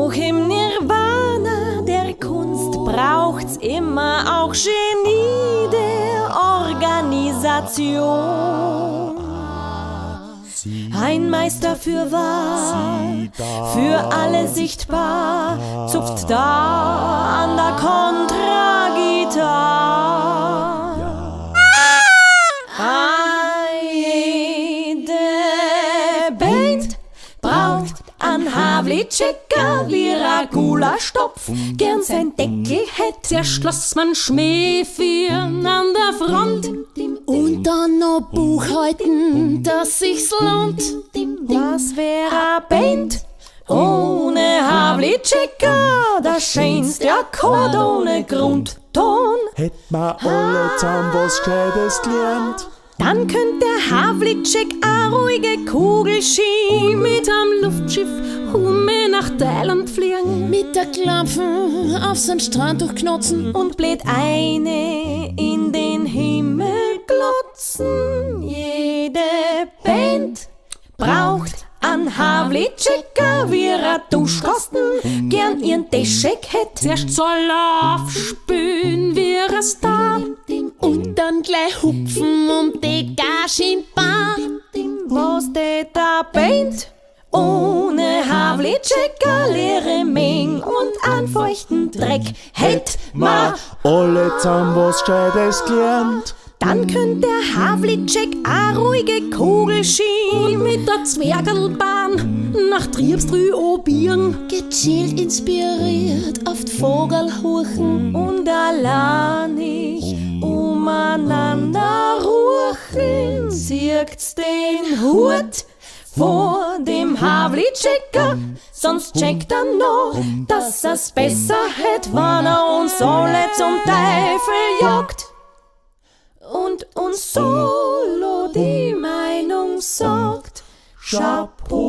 Auch im Nirvana der Kunst braucht's immer auch Genie der Organisation. Ein Meister für wahr, für alle sichtbar, zupft da an der Kontragitarre. Jede Band braucht an Havlicek-a wie Gulaschstopf, gern sein Deckel hätt. Zuerst schloss man Schmäh führen an der Front und dann noch Buchhalten, dass sich's lohnt. Was wär a Band ohne Havlicek-a? Das schönste Akkord ohne Grundton. Hätt ma alle zusammen was Gescheites gelernt. Dann könnt der Havlicek a ruhige Kugelski Mit am Luftschiff Hume nach Thailand fliegen, mit der Klampfen auf seinen Strand durchknotzen und blöd eine in den Himmel glotzen. Jede Band braucht an Havlicek-a wie a Duschkosten, gern ihren Deschek hätt. Zuerst soll er aufspülen wie ein Star und dann gleich hupfen die Gage in Bar. Was tät a Band ohne Havlicek-a? Leere Meng und anfeuchten Dreck hätt ma Alle zusammen was Gescheites gelernt. Dann könnt der Havlicek a ruhige Kugelski mit der Zwergelbahn nach Triebstrü obieren, gechillt inspiriert auf die Vogelhuchen und alleinig umeinander ruchen. Zirkt's den Hut vor dem Havlicek-a, sonst checkt er noch, dass er's besser hätt, wann er uns alle zum Teufel jagt und uns solo die Meinung sagt. Chapeau.